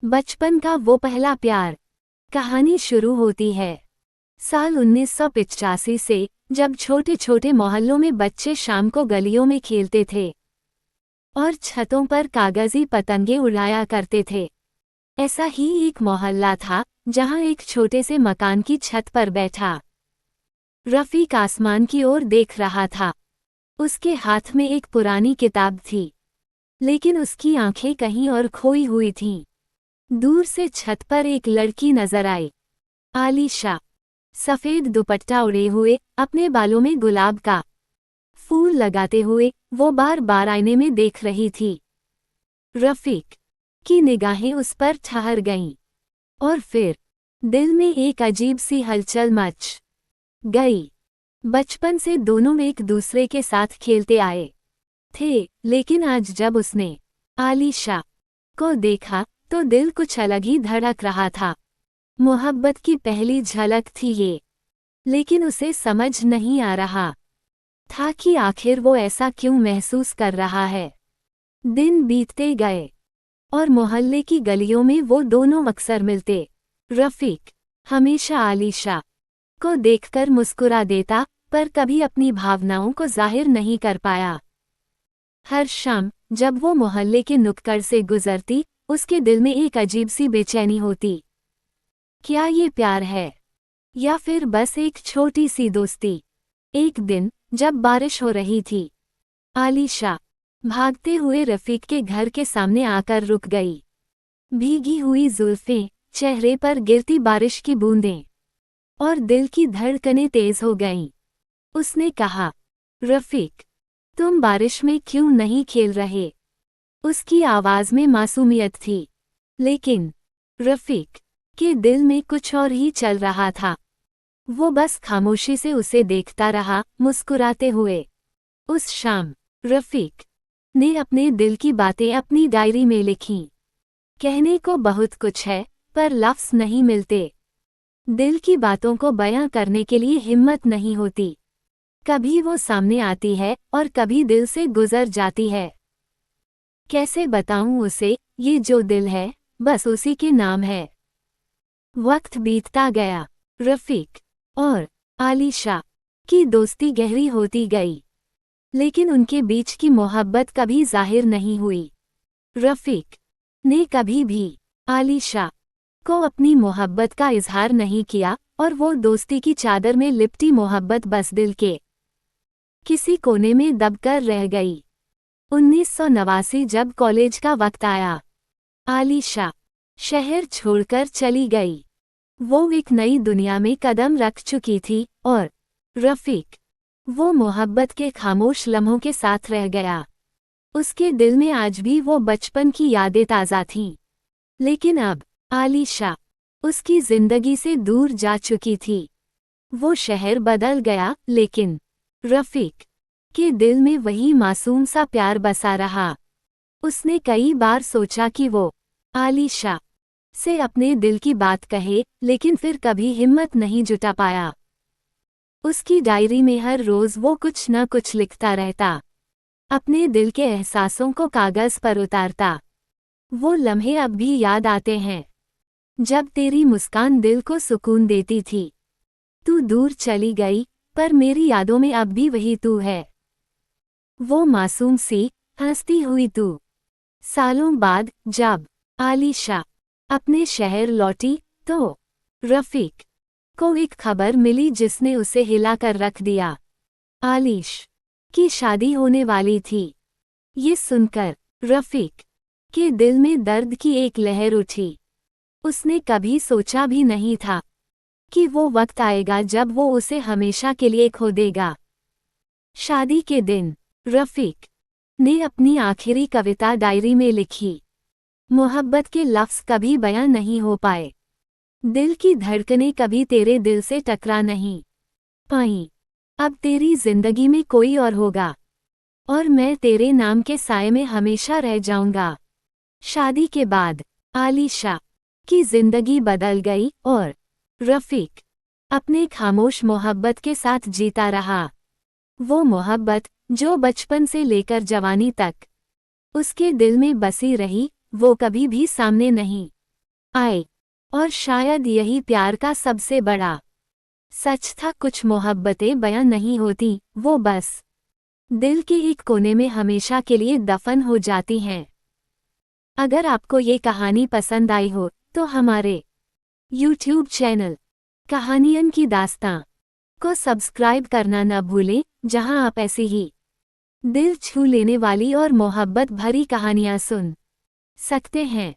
बचपन का वो पहला प्यार। कहानी शुरू होती है साल 1985 से, जब छोटे छोटे मोहल्लों में बच्चे शाम को गलियों में खेलते थे और छतों पर कागजी पतंगे उड़ाया करते थे। ऐसा ही एक मोहल्ला था जहां एक छोटे से मकान की छत पर बैठा रफीक आसमान की ओर देख रहा था। उसके हाथ में एक पुरानी किताब थी, लेकिन उसकी आंखें कहीं और खोई हुई थीं। दूर से छत पर एक लड़की नजर आई, आलिशा, सफेद दुपट्टा उड़े हुए, अपने बालों में गुलाब का फूल लगाते हुए वो बार बार आईने में देख रही थी। रफीक की निगाहें उस पर ठहर गईं और फिर दिल में एक अजीब सी हलचल मच गई। बचपन से दोनों एक दूसरे के साथ खेलते आए थे, लेकिन आज जब उसने आलिशा को देखा तो दिल कुछ अलग ही धड़क रहा था। मोहब्बत की पहली झलक थी ये, लेकिन उसे समझ नहीं आ रहा था कि आखिर वो ऐसा क्यों महसूस कर रहा है। दिन बीतते गए और मोहल्ले की गलियों में वो दोनों अक्सर मिलते। रफीक हमेशा आलिशा को देखकर मुस्कुरा देता, पर कभी अपनी भावनाओं को जाहिर नहीं कर पाया। हर शाम जब वो मोहल्ले के नुक्कड़ से गुजरती, उसके दिल में एक अजीब सी बेचैनी होती। क्या ये प्यार है या फिर बस एक छोटी सी दोस्ती? एक दिन जब बारिश हो रही थी, आलिशा भागते हुए रफीक के घर के सामने आकर रुक गई। भीगी हुई जुल्फें, चेहरे पर गिरती बारिश की बूंदें और दिल की धड़कनें तेज हो गईं। उसने कहा, रफीक, तुम बारिश में क्यों नहीं खेल रहे? उसकी आवाज में मासूमियत थी, लेकिन रफीक के दिल में कुछ और ही चल रहा था। वो बस खामोशी से उसे देखता रहा, मुस्कुराते हुए। उस शाम रफीक ने अपने दिल की बातें अपनी डायरी में लिखीं। कहने को बहुत कुछ है, पर लफ्ज़ नहीं मिलते। दिल की बातों को बयां करने के लिए हिम्मत नहीं होती। कभी वो सामने आती है और कभी दिल से गुजर जाती है। कैसे बताऊं उसे, ये जो दिल है बस उसी के नाम है। वक्त बीतता गया। रफीक और आलिशा की दोस्ती गहरी होती गई, लेकिन उनके बीच की मोहब्बत कभी जाहिर नहीं हुई। रफीक ने कभी भी आलिशा को अपनी मोहब्बत का इजहार नहीं किया और वो दोस्ती की चादर में लिपटी मोहब्बत बस दिल के किसी कोने में दबकर रह गई। 1989 जब कॉलेज का वक्त आया, आलिशा शहर छोड़कर चली गई। वो एक नई दुनिया में कदम रख चुकी थी और रफीक वो मोहब्बत के खामोश लम्हों के साथ रह गया। उसके दिल में आज भी वो बचपन की यादें ताज़ा थीं, लेकिन अब आलिशा उसकी जिंदगी से दूर जा चुकी थी। वो शहर बदल गया, लेकिन रफीक के दिल में वही मासूम सा प्यार बसा रहा। उसने कई बार सोचा कि वो आलिशा से अपने दिल की बात कहे, लेकिन फिर कभी हिम्मत नहीं जुटा पाया। उसकी डायरी में हर रोज वो कुछ न कुछ लिखता रहता, अपने दिल के एहसासों को कागज पर उतारता। वो लम्हे अब भी याद आते हैं, जब तेरी मुस्कान दिल को सुकून देती थी। तू दूर चली गई, पर मेरी यादों में अब भी वही तू है। वो मासूम सी हंसती हुई तू। सालों बाद जब आलिशा अपने शहर लौटी तो रफीक को एक खबर मिली जिसने उसे हिलाकर रख दिया। आलिश की शादी होने वाली थी। ये सुनकर रफीक के दिल में दर्द की एक लहर उठी। उसने कभी सोचा भी नहीं था कि वो वक्त आएगा जब वो उसे हमेशा के लिए खो देगा। शादी के दिन रफीक ने अपनी आखिरी कविता डायरी में लिखी। मोहब्बत के लफ्ज़ कभी बयां नहीं हो पाए, दिल की धड़कनें कभी तेरे दिल से टकरा नहीं पाई। अब तेरी जिंदगी में कोई और होगा और मैं तेरे नाम के साए में हमेशा रह जाऊंगा। शादी के बाद आलिशा की जिंदगी बदल गई और रफीक अपने खामोश मोहब्बत के साथ जीता रहा। वो मोहब्बत जो बचपन से लेकर जवानी तक उसके दिल में बसी रही, वो कभी भी सामने नहीं आए। और शायद यही प्यार का सबसे बड़ा सच था, कुछ मोहब्बतें बयां नहीं होती, वो बस दिल के एक कोने में हमेशा के लिए दफन हो जाती हैं। अगर आपको ये कहानी पसंद आई हो तो हमारे YouTube चैनल कहानियन की दास्तां को सब्सक्राइब करना न भूलें, जहां आप ऐसी ही दिल छू लेने वाली और मोहब्बत भरी कहानियां सुन सकते हैं।